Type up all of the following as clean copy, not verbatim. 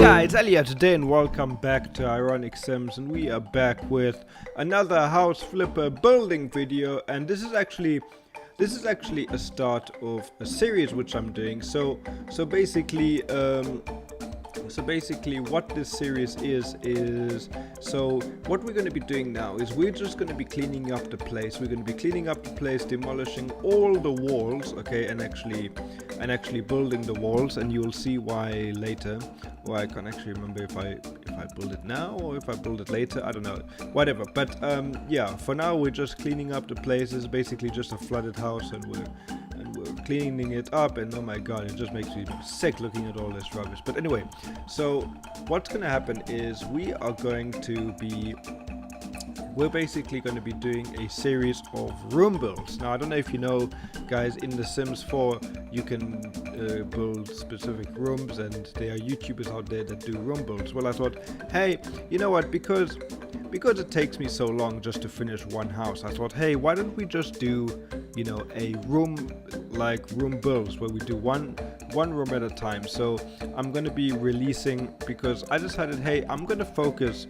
It's Elliot today and welcome back to Ironic Sims, and we are back with another house flipper building video, and this is actually a start of a series which I'm doing. So basically what this series is so what we're going to be doing now is we're just going to be cleaning up the place. We're going to be cleaning up the place, demolishing all the walls, okay, and actually building the walls, and you'll see why later. Or I can't actually remember if I build it now or if I build it later. I don't know, whatever. But yeah, for now we're just cleaning up the place. It's basically just a flooded house, and we're cleaning it up, and oh my god, it just makes me sick looking at all this rubbish. But anyway, so what's gonna happen is we're basically going to be doing a series of room builds. Now, I don't know if you know, guys, in The Sims 4 you can build specific rooms, and there are YouTubers out there that do room builds. Well, I thought, hey, you know what, because it takes me so long just to finish one house, I thought, hey, why don't we just do, you know, a room builds where we do one room at a time. So I'm going to be releasing, because I decided, hey, I'm going to focus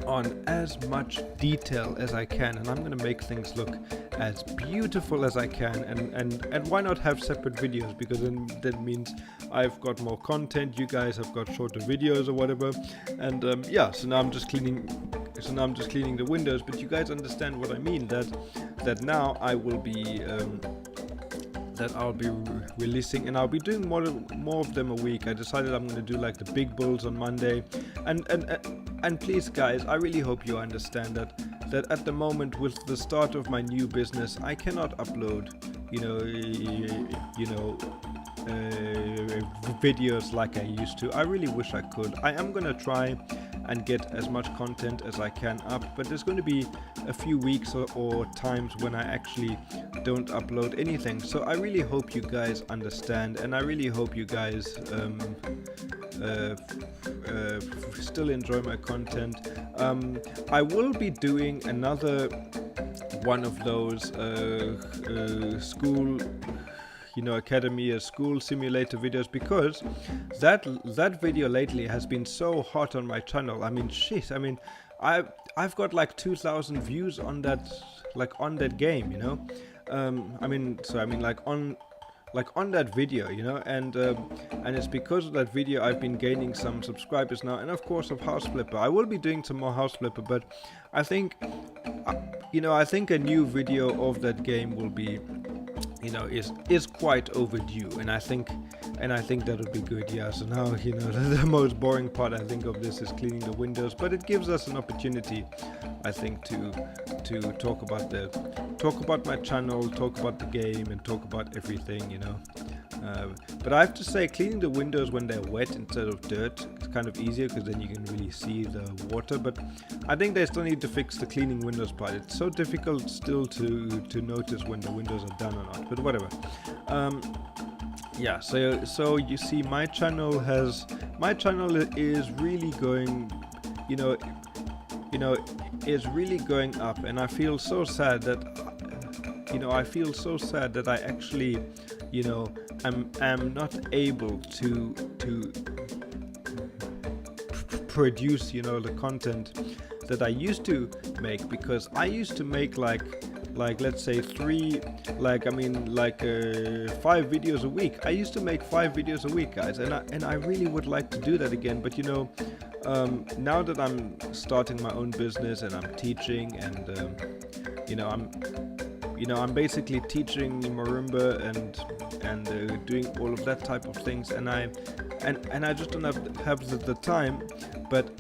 on as much detail as I can, and I'm going to make things look as beautiful as I can, and why not have separate videos, because then that means I've got more content, you guys have got shorter videos or whatever. And yeah, so now I'm just cleaning the windows, but you guys understand what I mean, that now I will be I'll be releasing, and I'll be doing more of them a week. I decided I'm going to do like the big builds on Monday, and please guys, I really hope you understand that at the moment, with the start of my new business, I cannot upload videos like I used to. I really wish I could. I am going to try and get as much content as I can up, but there's going to be a few weeks or times when I actually don't upload anything. So I really hope you guys understand, and I really hope you guys still enjoy my content. I will be doing another one of those school, academy, school simulator videos, because that video lately has been so hot on my channel. I mean, shit, I mean, I've got like 2,000 views on that game, on that video, and it's because of that video I've been gaining some subscribers now, and of course of House Flipper. I will be doing some more House Flipper, but I think a new video of that game will be, is quite overdue, and I think that would be good. Yeah, so now, the most boring part I think of this is cleaning the windows, but it gives us an opportunity, I think, to talk about my channel, talk about the game, and talk about everything, but I have to say, cleaning the windows when they're wet instead of dirt is kind of easier, because then you can really see the water. But I think they still need to fix the cleaning windows part. It's so difficult still to notice when the windows are done or not, but whatever. Yeah, so you see, my channel is really going, is really going up, and I feel so sad that I actually, am not able to produce, the content that I used to make, because I used to make like let's say 5 videos a week. I used to make 5 videos a week, guys, and I really would like to do that again. But now that I'm starting my own business and I'm teaching, and I'm basically teaching Marimba and doing all of that type of things, and I just don't have the time. But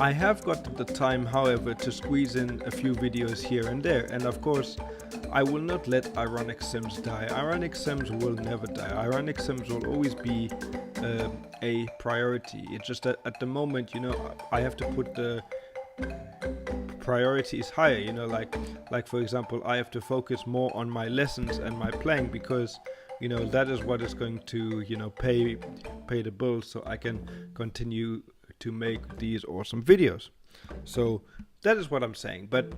I have got the time, however, to squeeze in a few videos here and there, and of course I will not let Ironic Sims die. Ironic Sims will never die. Ironic Sims will always be a priority. It's just that at the moment, I have to put the priorities higher, like for example, I have to focus more on my lessons and my playing, because that is what is going to pay the bills, so I can continue to make these awesome videos. So that is what I'm saying. But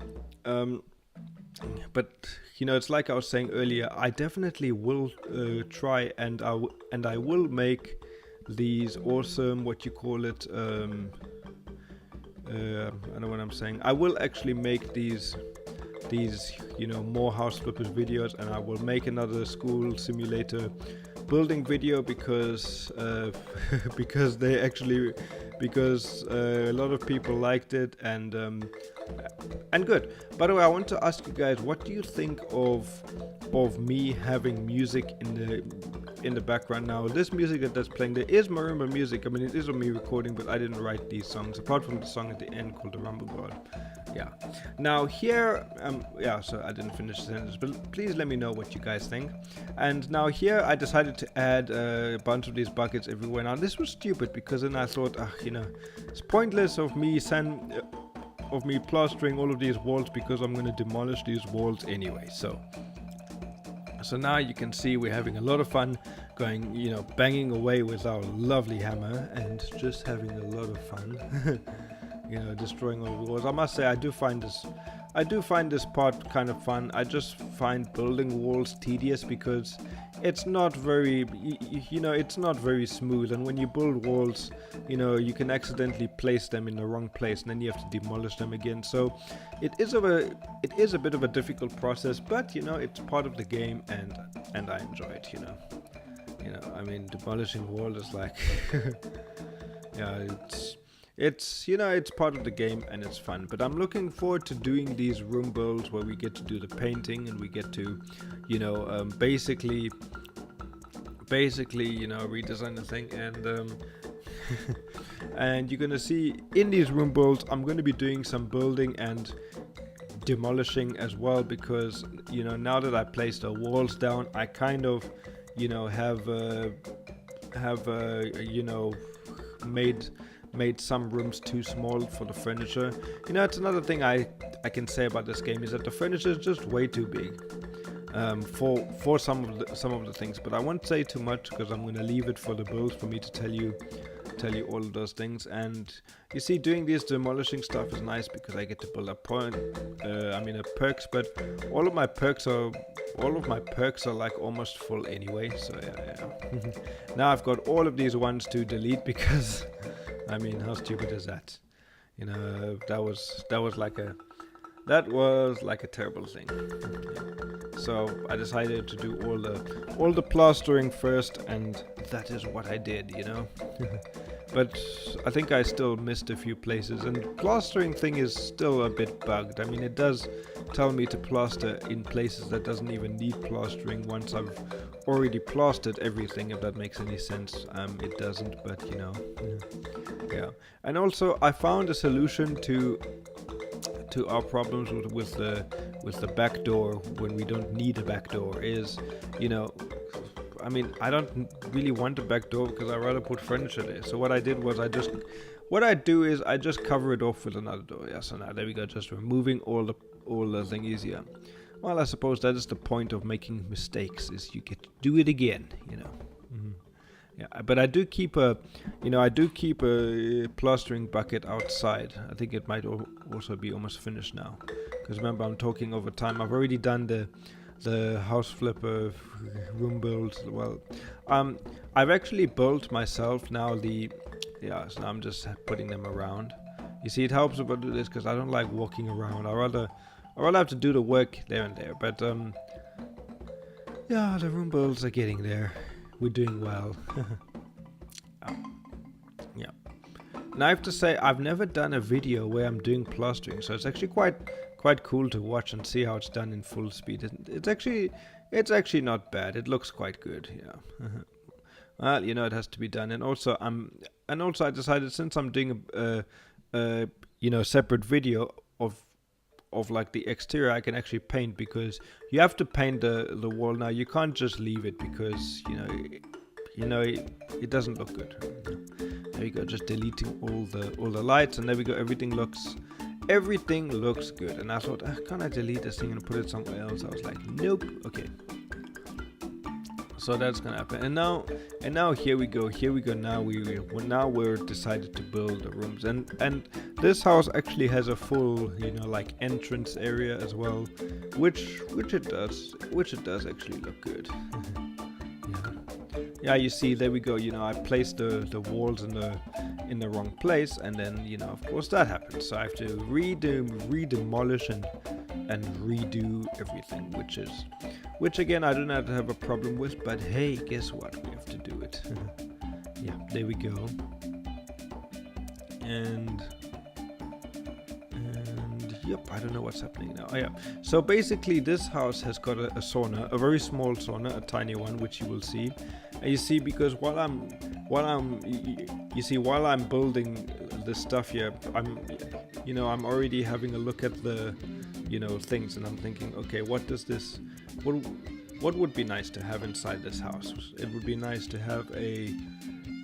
it's like I was saying earlier, I definitely will try, and I will make these awesome, what you call it, I know what I'm saying. I will actually make these more house flippers videos, and I will make another school simulator building video because because a lot of people liked it, and good. By the way, I want to ask you guys, what do you think of me having music in the background now? This music that's playing, there is marimba music. I mean, it is on me recording, but I didn't write these songs apart from the song at the end called the Rumble God. Yeah. Now here, so I didn't finish the sentence, but please let me know what you guys think. And now here I decided to add a bunch of these buckets everywhere. Now this was stupid because then I thought, it's pointless of me plastering all of these walls because I'm going to demolish these walls anyway. So now you can see we're having a lot of fun going, banging away with our lovely hammer and just having a lot of fun. Destroying all the walls. I must say, I do find this part kind of fun. I just find building walls tedious because it's not very, it's not very smooth. And when you build walls, you can accidentally place them in the wrong place, and then you have to demolish them again. So it is a bit of a difficult process, but it's part of the game, and I enjoy it. I mean, demolishing walls is like, it's part of the game and it's fun. But I'm looking forward to doing these room builds where we get to do the painting and we get to, basically, redesign the thing. And and you're gonna see in these room builds, I'm going to be doing some building and demolishing as well, because now that I placed the walls down, I kind of have made some rooms too small for the furniture. It's another thing I can say about this game is that the furniture is just way too big for some of the things. But I won't say too much because I'm going to leave it for the build for me to tell you all of those things. And you see, doing this demolishing stuff is nice because I get to build up perks, but all of my perks are like almost full anyway. So yeah. Now I've got all of these ones to delete because I mean, how stupid is that? That was like a terrible thing. So I decided to do all the plastering first, and that is what I did, But I think I still missed a few places, and plastering thing is still a bit bugged. I mean, it does tell me to plaster in places that doesn't even need plastering once I've already plastered everything, if that makes any sense. It doesn't, but yeah. And also I found a solution to our problems with the back door when we don't need a back door is, I mean, I don't really want a back door because I'd rather put furniture there. So what I did was I just cover it off with another door. Yeah, so now there we go, just removing all the thing easier. Well, I suppose that is the point of making mistakes, is you get to do it again, Yeah, but I do keep a plastering bucket outside. I think it might also be almost finished now, because remember, I'm talking over time. I've already done the house flipper room build. Well, I've actually built myself now so now I'm just putting them around. You see, it helps if I do this because I don't like walking around. I rather have to do the work there and there. But yeah, the room builds are getting there. We're doing well. Yeah. Now I have to say, I've never done a video where I'm doing plastering, so it's actually quite cool to watch and see how it's done in full speed. It's actually not bad. It looks quite good. Yeah. Well, it has to be done. And also I decided, since I'm doing a separate video of like the exterior, I can actually paint, because you have to paint the wall now. You can't just leave it because it doesn't look good. There we go, just deleting all the lights, and there we go, everything looks good. And I thought, can't I delete this thing and put it somewhere else? I was like, nope. Okay, so that's gonna happen. And now here we go. Now we're decided to build the rooms, and this house actually has a full like entrance area as well, which it does actually look good. Yeah. yeah, you see, there we go. You know, I placed the walls in the wrong place, and then, you know, of course that happens. So I have to redemolish and redo everything, which again I do not have a problem with. But hey, guess what? We have to do it. Yeah, there we go. And yep, I don't know what's happening now. Oh yeah. So basically this house has got a sauna, a very small sauna, a tiny one, which you will see. And you see, because while I'm building this stuff here, I'm already having a look at the, you know, things, and I'm thinking, okay, what would be nice to have inside this house? It would be nice to have a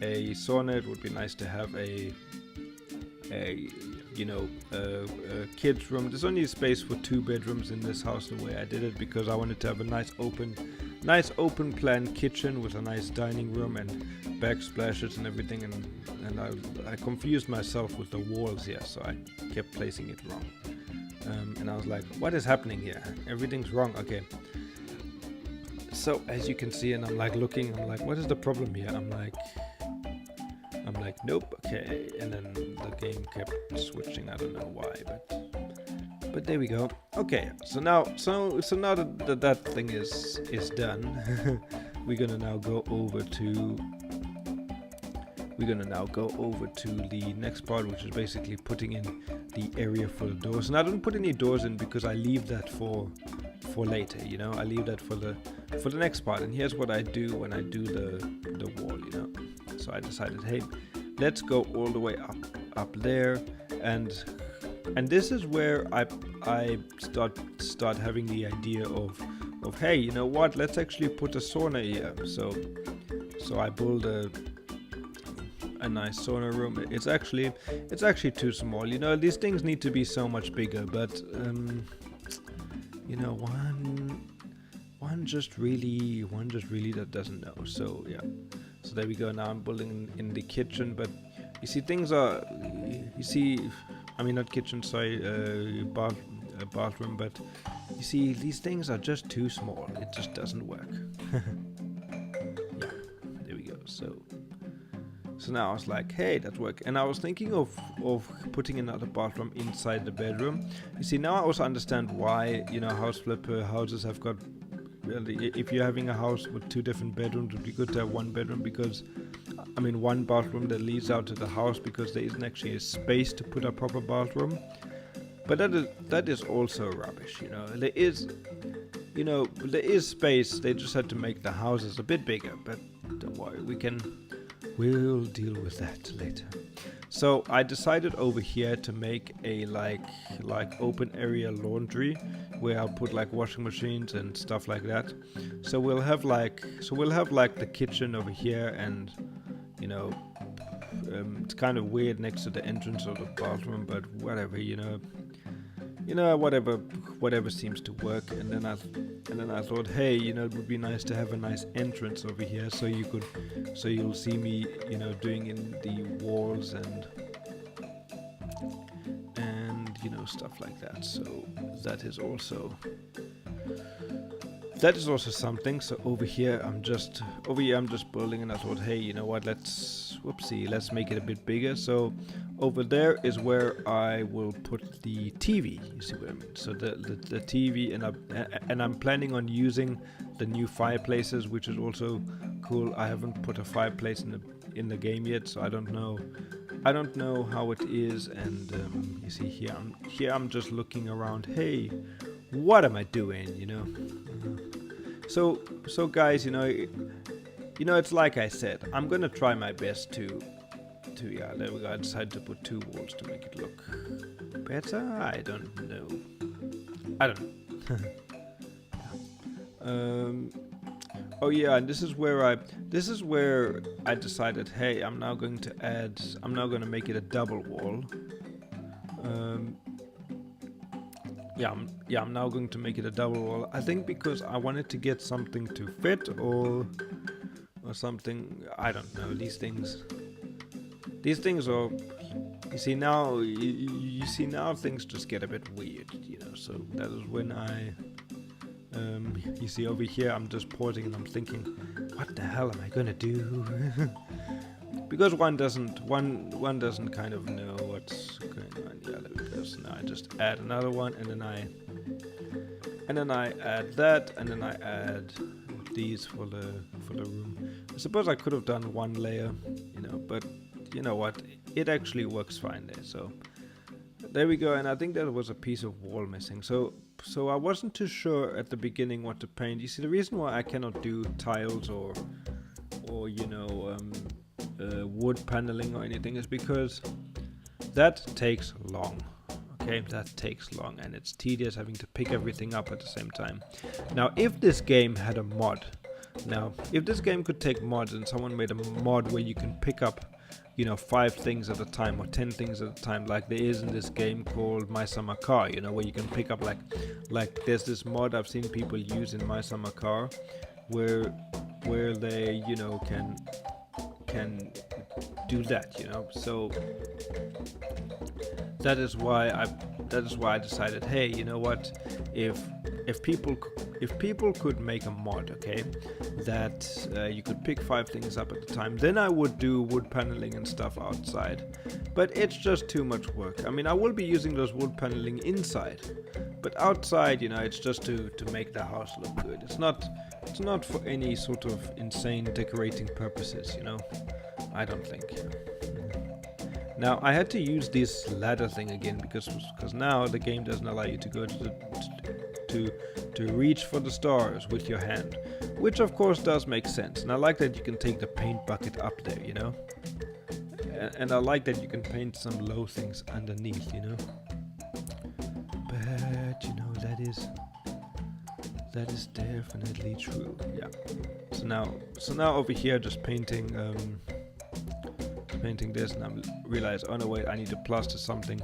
sauna. It would be nice to have a kids room. There's only space for 2 bedrooms in this house the way I did it, because I wanted to have a nice open plan kitchen with a nice dining room and backsplashes and everything, and I confused myself with the walls here, so I kept placing it wrong, and I was like, what is happening here? Everything's wrong. Okay, so as you can see, and I'm like looking, I'm like, what is the problem here? I'm like, nope. Okay, and then the game kept switching. I don't know why, but there we go. Okay, so now that thing is done, we're gonna now go over to the next part, which is basically putting in the area for the doors. And I don't put any doors in because I leave that for later, you know. I leave that for the next part. And here's what I do when I do the wall, you know. So I decided, hey, let's go all the way up there, and this is where I start having the idea of hey, you know what? Let's actually put a sauna here. So I build a nice sauna room. It's actually too small. You know, these things need to be so much bigger, but you know, one just really that doesn't know. So yeah. So there we go. Now I'm building in the kitchen, but you see, I mean, not kitchen, sorry, bathroom, but you see, these things are just too small. It just doesn't work. Yeah, there we go. So now I was like, hey, that works. And I was thinking of putting another bathroom inside the bedroom. You see, now I also understand why, you know, house flipper houses have got, if you're having a house with 2 different bedrooms, it would be good to have 1 bedroom, because I mean 1 bathroom that leads out to the house, because there isn't actually a space to put a proper bathroom. But that is also rubbish, you know. There is space. They just had to make the houses a bit bigger, but don't worry, we'll deal with that later. So I decided over here to make a like open area laundry, where I'll put like washing machines and stuff like that. So we'll have like the kitchen over here, and you know, it's kind of weird next to the entrance of the bathroom, but whatever, you know, whatever seems to work. And then I thought, hey, you know, it would be nice to have a nice entrance over here, so you'll see me, you know, doing in the walls and you know, stuff like that. So that is also something. So over here I'm just building, and I thought, hey, you know what, let's make it a bit bigger. So over there is where I will put the TV. You see what I mean? So the TV, and I'm planning on using the new fireplaces, which is also cool. I haven't put a fireplace in the game yet, so I don't know how it is. And you see here I'm just looking around. Hey, what am I doing? You know. So guys, you know, it's like I said, I'm gonna try my best to yeah, there we go. I decided to put 2 walls to make it look better. I don't know. Oh yeah, and this is where I decided, hey, I'm now going to make it a double wall. I'm now going to make it a double wall. I think because I wanted to get something to fit or something. I don't know. These things are. You see now things just get a bit weird, you know. So that is when You see over here, I'm just pausing and I'm thinking, what the hell am I gonna do? Because one doesn't kind of know what's going on. Yeah, there we go. So now I just add another one, and then I add that, and then I add these for the room. I suppose I could have done one layer, but you know what? It actually works fine there. So there we go. And I think there was a piece of wall missing. So I wasn't too sure at the beginning what to paint. You see, the reason why I cannot do tiles or wood paneling or anything is because that takes long. Okay, that takes long, and it's tedious having to pick everything up at the same time. Now, if this game had a mod, if this game could take mods and someone made a mod where you can pick up 5 things at a time or 10 things at a time, like there is in this game called My Summer Car, where you can pick up like there's this mod I've seen people use in My Summer Car where they can do that, so that is why I decided, hey, you know what, if people could make a mod, okay, that you could pick 5 things up at a time, then I would do wood paneling and stuff outside. But it's just too much work. I mean, I will be using those wood paneling inside, but outside, it's just to make the house look good. It's not for any sort of insane decorating purposes, I don't think. Now I had to use this ladder thing again because now the game doesn't allow you to go to reach for the stars with your hand, which of course does make sense. And I like that you can take the paint bucket up there, and I like that you can paint some low things underneath, but that is definitely true. Yeah. So now over here, just painting this, and I realize, oh no, wait, I need to plaster something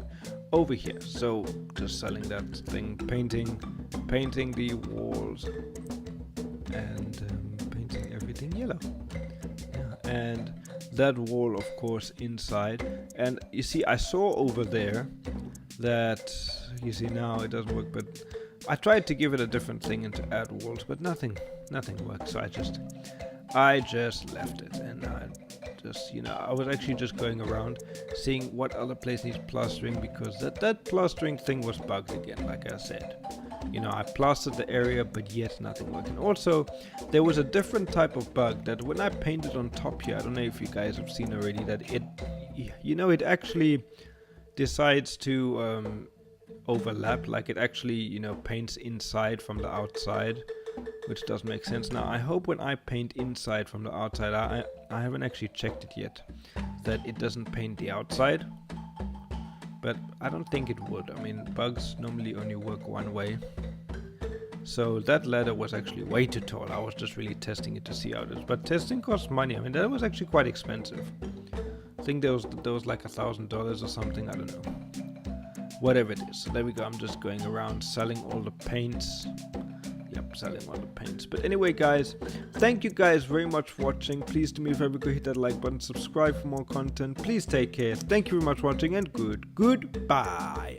over here. So just selling that thing, painting the walls, and painting everything yellow. Yeah. And that wall, of course, inside. And you see, I saw over there that, you see, now it doesn't work, but I tried to give it a different thing and to add walls, but nothing worked. So I just left it, and I was actually just going around seeing what other place needs plastering, because that plastering thing was bugged again, like I said. I plastered the area, but yet nothing worked. And also, there was a different type of bug that when I painted on top here, I don't know if you guys have seen already, that it actually decides to overlap, like it actually, paints inside from the outside, which does make sense. Now, I hope when I paint inside from the outside, I haven't actually checked it yet, that it doesn't paint the outside, but I don't think it would. I mean, bugs normally only work one way. So that ladder was actually way too tall. I was just really testing it to see how it is. But testing costs money. I mean, that was actually quite expensive. I think there was like $1,000 or something. I don't know. Whatever it is. So there we go. I'm just going around selling all the paints. Yep, selling all the paints. But anyway, guys, thank you guys very much for watching. Please do me a favor, go hit that like button, subscribe for more content. Please take care. Thank you very much for watching, and goodbye.